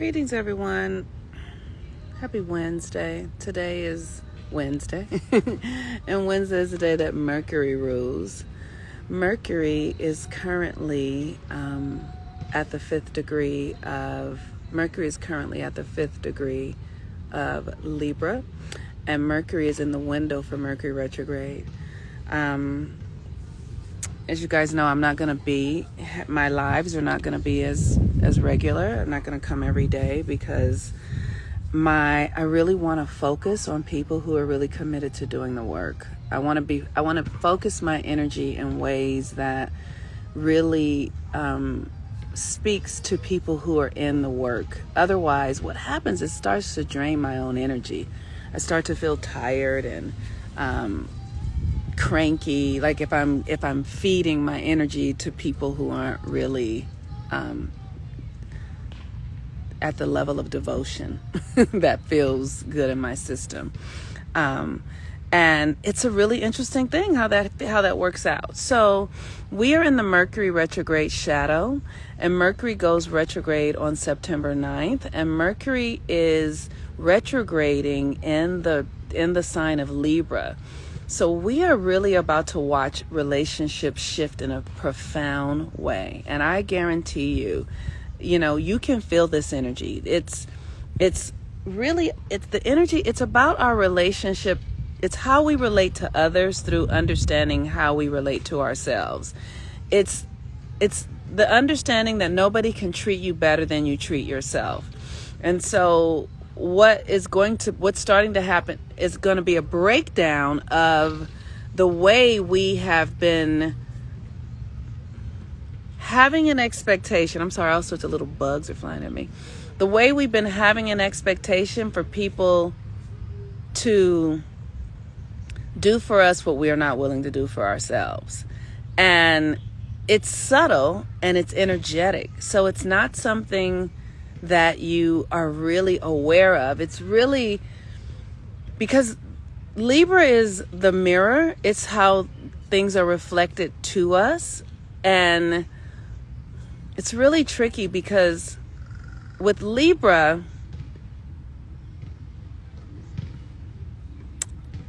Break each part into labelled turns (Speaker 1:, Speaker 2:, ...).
Speaker 1: Greetings, everyone. Happy Wednesday. Today is Wednesday, and Wednesday is the day that Mercury rules. Mercury is currently at the fifth degree of Libra, and Mercury is in the window for Mercury retrograde. As you guys know, my lives are not going to be as regular. I'm not going to come every day because I really want to focus on people who are really committed to doing the work. I want to focus my energy in ways that really speaks to people who are in the work. Otherwise, what happens is it starts to drain my own energy. I start to feel tired and cranky, like if I'm feeding my energy to people who aren't really at the level of devotion that feels good in my system. And it's a really interesting thing how that works out. So we are in the Mercury retrograde shadow, and Mercury goes retrograde on September 9th, and Mercury is retrograding in the sign of Libra. So we are really about to watch relationships shift in a profound way. And I guarantee you, you can feel this energy. It's the energy. It's about our relationship. It's how we relate to others through understanding how we relate to ourselves. It's the understanding that nobody can treat you better than you treat yourself. And so what's starting to happen is going to be a breakdown of the way we have been having an expectation. I'm sorry, all sorts of little bugs are flying at me. The way we've been having an expectation for people to do for us what we are not willing to do for ourselves. And it's subtle and it's energetic. So it's not something that you are really aware of. It's really because Libra is the mirror. It's how things are reflected to us. And it's really tricky because with Libra,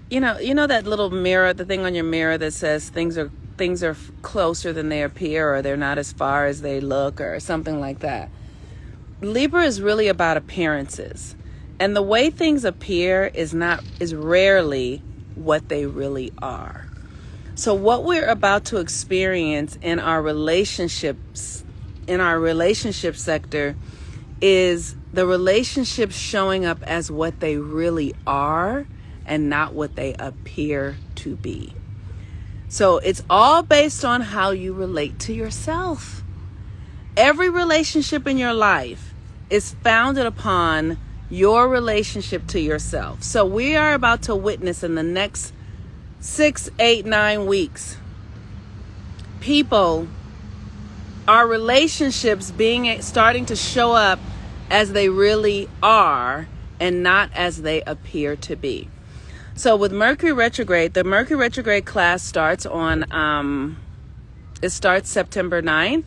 Speaker 1: you know that little mirror, the thing on your mirror that says things are closer than they appear, or they're not as far as they look, or something like that. Libra is really about appearances, and the way things appear is rarely what they really are. So what we're about to experience in our relationship sector is the relationships showing up as what they really are and not what they appear to be. So it's all based on how you relate to yourself. Every relationship in your life is founded upon your relationship to yourself. So we are about to witness in the next 6, 8, 9 weeks, our relationships starting to show up as they really are and not as they appear to be. So with Mercury retrograde, the Mercury retrograde class starts September 9th.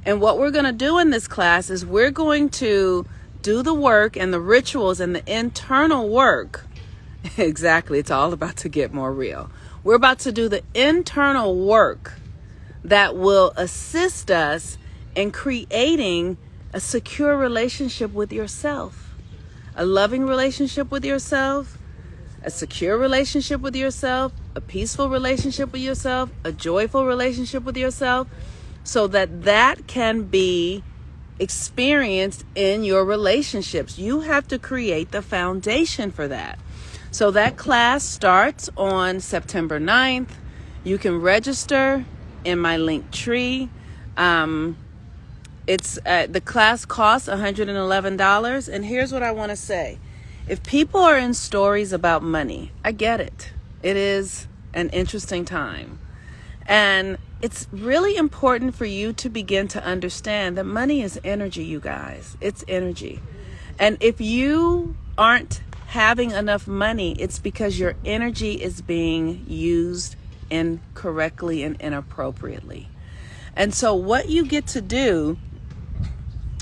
Speaker 1: And what we're going to do in this class is we're going to do the work and the rituals and the internal work. Exactly. It's all about to get more real. We're about to do the internal work that will assist us in creating a secure relationship with yourself, a loving relationship with yourself, a secure relationship with yourself, a peaceful relationship with yourself, a joyful relationship with yourself, so that can be experienced in your relationships. You have to create the foundation for that. So that class starts on September 9th. You can register in my link tree. The class costs $111. And here's what I want to say. If people are in stories about money, I get it. It is an interesting time. And it's really important for you to begin to understand that money is energy, you guys. It's energy. And if you aren't having enough money, it's because your energy is being used incorrectly and inappropriately. And so what you get to do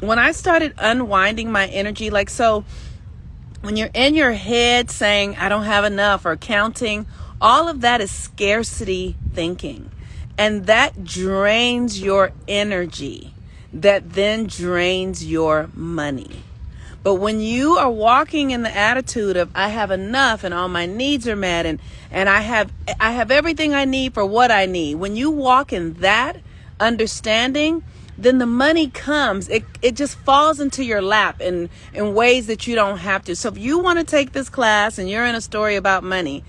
Speaker 1: when I started unwinding my energy, like, so when you're in your head saying, I don't have enough, or counting, all of that is scarcity thinking. And that drains your energy. That then drains your money. But when you are walking in the attitude of, I have enough and all my needs are met, and I have everything I need for what I need. When you walk in that understanding, then the money comes. It just falls into your lap in ways that you don't have to. So if you want to take this class and you're in a story about money,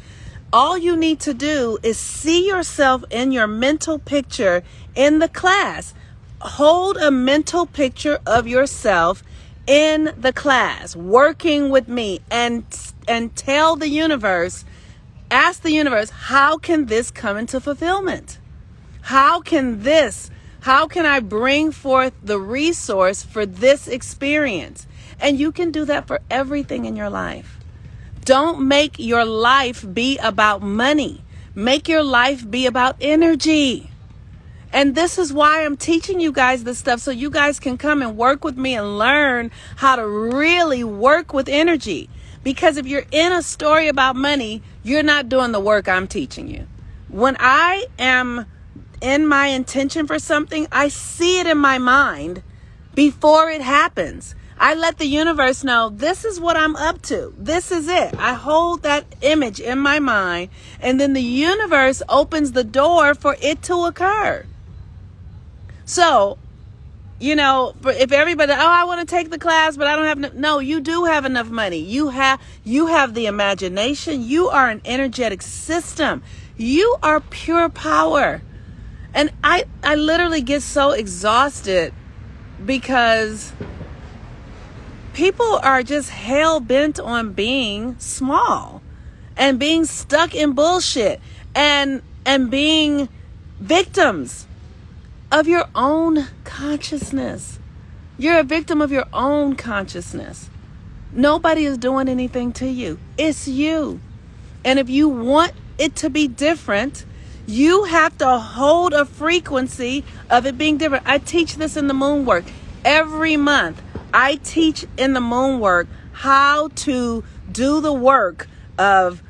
Speaker 1: all you need to do is see yourself in your mental picture in the class. Hold a mental picture of yourself in the class, working with me, and tell the universe, ask the universe, how can this come into fulfillment? How can I bring forth the resource for this experience? And you can do that for everything in your life. Don't make your life be about money. Make your life be about energy. And this is why I'm teaching you guys this stuff, so you guys can come and work with me and learn how to really work with energy. Because if you're in a story about money, you're not doing the work I'm teaching you. When I am in my intention for something, I see it in my mind before it happens. I let the universe know, this is what I'm up to. This is it. I hold that image in my mind, and then the universe opens the door for it to occur. So, if everybody, I want to take the class, but I don't have no, you do have enough money. You have the imagination. You are an energetic system. You are pure power. And I literally get so exhausted because people are just hell bent on being small and being stuck in bullshit and being victims of your own consciousness. You're a victim of your own consciousness. Nobody is doing anything to you. It's you. And if you want it to be different, you have to hold a frequency of it being different. I teach this in the moon work. Every month, I teach in the moon work how to do the work of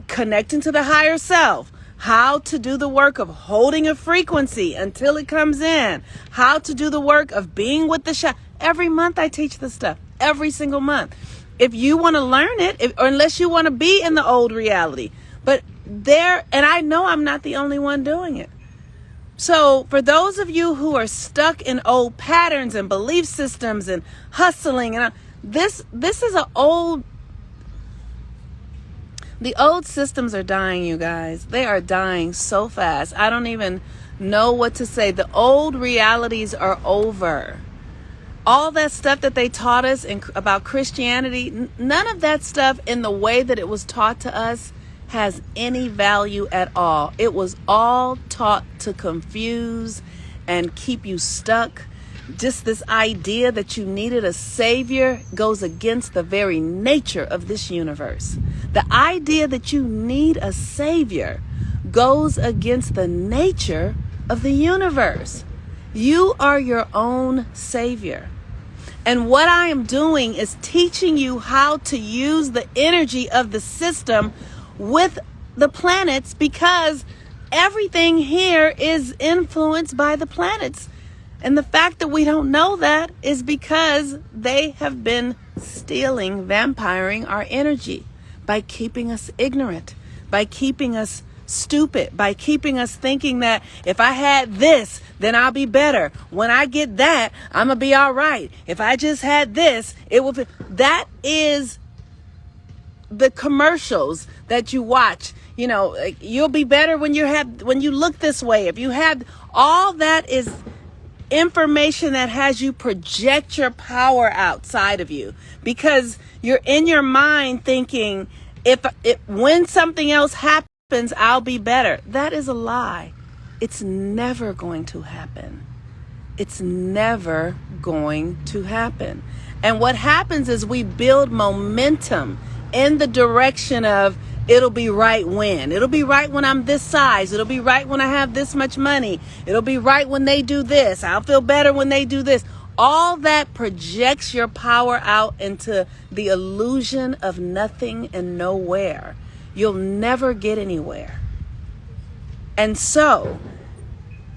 Speaker 1: connecting to the higher self, how to do the work of holding a frequency until it comes in, how to do the work of being with the shadow. Every month I teach this stuff, every single month. If you want to learn it, or unless you want to be in the old reality. But and I know I'm not the only one doing it. So for those of you who are stuck in old patterns and belief systems and hustling, and this is the old systems are dying, you guys. They are dying so fast. I don't even know what to say. The old realities are over. All that stuff that they taught us about Christianity, none of that stuff in the way that it was taught to us has any value at all. It was all taught to confuse and keep you stuck. Just this idea that you needed a savior goes against the very nature of this universe. The idea that you need a savior goes against the nature of the universe. You are your own savior. And what I am doing is teaching you how to use the energy of the system with the planets, because everything here is influenced by the planets. And the fact that we don't know that is because they have been stealing, vampiring our energy by keeping us ignorant, by keeping us stupid, by keeping us thinking that if I had this, then I'll be better. When I get that, I'm going to be all right. If I just had this, it will be. That is the commercials that you watch. You'll be better when you look this way. If you have all that, is information that has you project your power outside of you, because you're in your mind thinking, when something else happens, I'll be better. That is a lie. It's never going to happen. It's never going to happen. And what happens is we build momentum in the direction of, it'll be right when. It'll be right when I'm this size. It'll be right when I have this much money. It'll be right when they do this. I'll feel better when they do this. All that projects your power out into the illusion of nothing and nowhere. You'll never get anywhere. And so,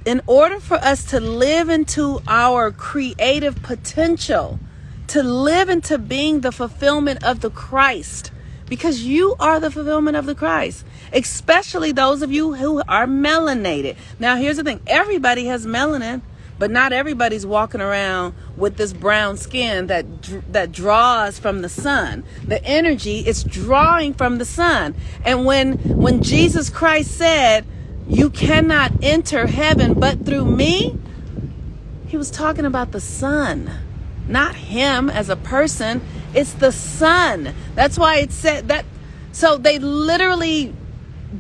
Speaker 1: in order for us to live into our creative potential, to live into being the fulfillment of the Christ, because you are the fulfillment of the Christ, especially those of you who are melanated. Now, here's the thing. Everybody has melanin, but not everybody's walking around with this brown skin that draws from the sun. The energy is drawing from the sun. And when Jesus Christ said, "You cannot enter heaven but through me," he was talking about the sun, not him as a person. It's the sun. That's why it said that. So they literally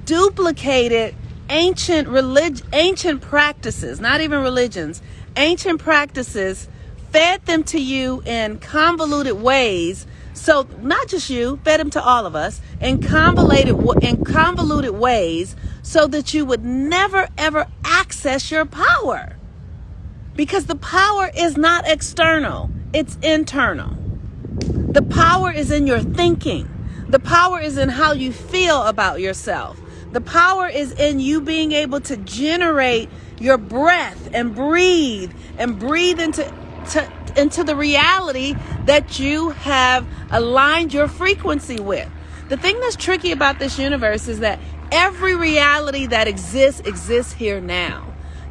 Speaker 1: duplicated ancient practices, not even religions, ancient practices, fed them to you in convoluted ways. So not just you, fed them to all of us in convoluted ways, so that you would never ever access your power. Because the power is not external, it's internal. The power is in your thinking. The power is in how you feel about yourself. The power is in you being able to generate your breath and breathe into the reality that you have aligned your frequency with. The thing that's tricky about this universe is that every reality that exists here now.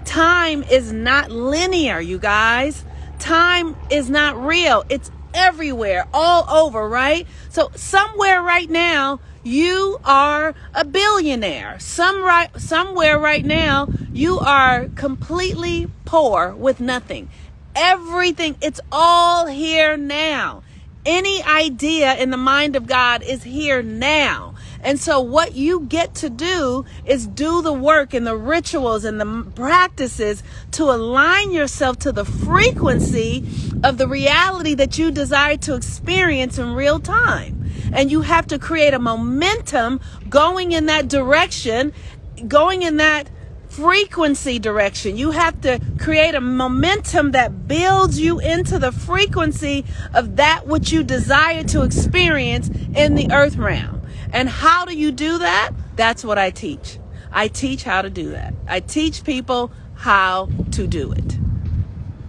Speaker 1: Time is not linear, you guys. Time is not real. It's everywhere, all over, right? So somewhere right now, you are a billionaire. Somewhere right now, you are completely poor with nothing. Everything, it's all here now. Any idea in the mind of God is here now. And so what you get to do is do the work and the rituals and the practices to align yourself to the frequency of the reality that you desire to experience in real time. And you have to create a momentum going in that direction, going in that frequency direction. You have to create a momentum that builds you into the frequency of that which you desire to experience in the earth realm. And how do you do that? That's what I teach. I teach how to do that. I teach people how to do it.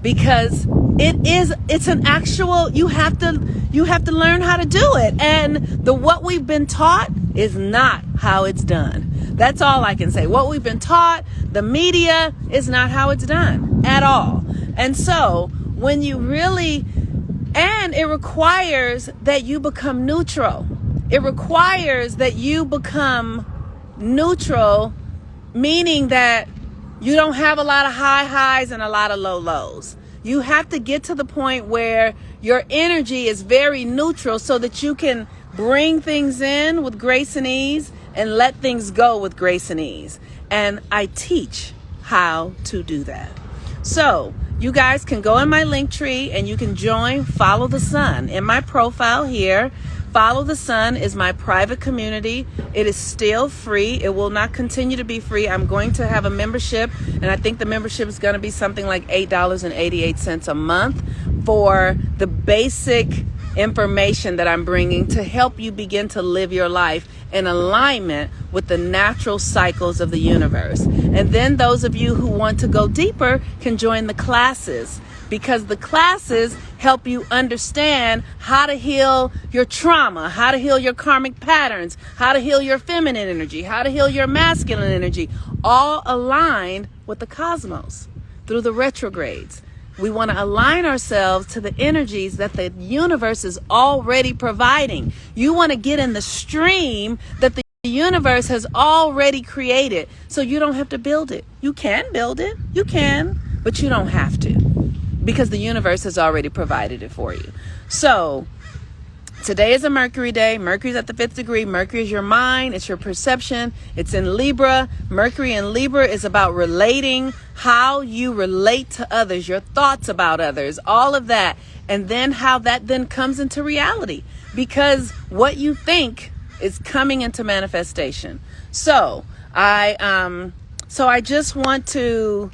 Speaker 1: Because it's an actual, you have to learn how to do it. And what we've been taught is not how it's done. That's all I can say. What we've been taught, the media, is not how it's done at all. And so when you really, and it requires that you become neutral. It requires that you become neutral, meaning that you don't have a lot of high highs and a lot of low lows. You have to get to the point where your energy is very neutral so that you can bring things in with grace and ease and let things go with grace and ease. And I teach how to do that. So you guys can go in my link tree and you can join Follow the Sun. In my profile here, Follow the Sun is my private community. It is still free. It will not continue to be free. I'm going to have a membership, and I think the membership is going to be something like $8.88 a month for the basic information that I'm bringing to help you begin to live your life in alignment with the natural cycles of the universe. And then those of you who want to go deeper can join the classes, because the classes help you understand how to heal your trauma, how to heal your karmic patterns, how to heal your feminine energy, how to heal your masculine energy, all aligned with the cosmos through the retrogrades. We want to align ourselves to the energies that the universe is already providing. You want to get in the stream that the universe has already created, so you don't have to build it. You can build it, you can, but you don't have to, because the universe has already provided it for you. So today is a Mercury day. Mercury's at the 5th degree. Mercury is your mind. It's your perception. It's in Libra. Mercury in Libra is about relating, how you relate to others, your thoughts about others, all of that. And then how that then comes into reality, because what you think is coming into manifestation. So I just want to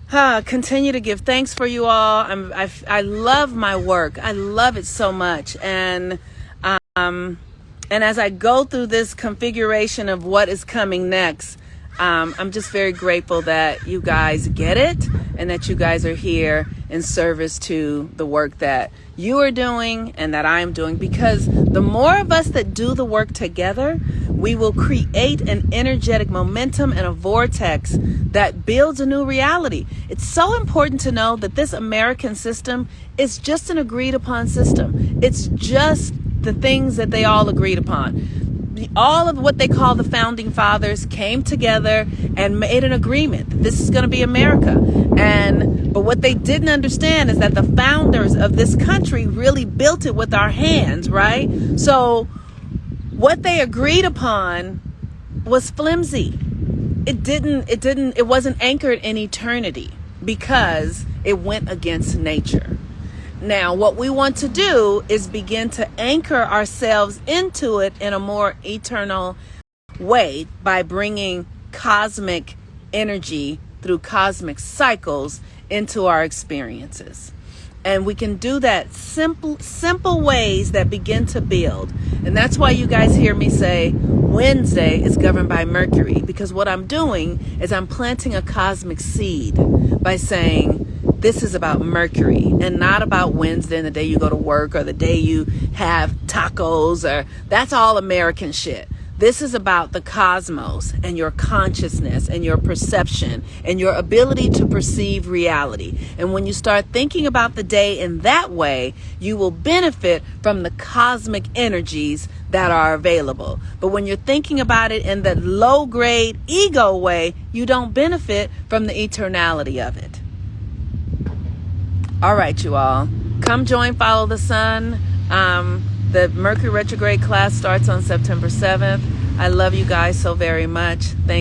Speaker 1: Continue to give thanks for you all. I love my work. I love it so much. And as I go through this configuration of what is coming next, I'm just very grateful that you guys get it and that you guys are here in service to the work that you are doing and that I am doing, because the more of us that do the work together, we will create an energetic momentum and a vortex that builds a new reality. It's so important to know that this American system is just an agreed upon system. It's just the things that they all agreed upon. All of what they call the founding fathers came together and made an agreement that this is going to be America. But what they didn't understand is that the founders of this country really built it with our hands, right? So what they agreed upon was flimsy. It wasn't anchored in eternity because it went against nature. Now, what we want to do is begin to anchor ourselves into it in a more eternal way by bringing cosmic energy through cosmic cycles into our experiences. And we can do that simple ways that begin to build. And that's why you guys hear me say Wednesday is governed by Mercury, because what I'm doing is I'm planting a cosmic seed by saying, this is about Mercury and not about Wednesday and the day you go to work or the day you have tacos, or that's all American shit. This is about the cosmos and your consciousness and your perception and your ability to perceive reality. And when you start thinking about the day in that way, you will benefit from the cosmic energies that are available. But when you're thinking about it in the low grade ego way, you don't benefit from the eternality of it. All right, you all. Come join Follow the Sun. The Mercury retrograde class starts on September 7th. I love you guys so very much. Thank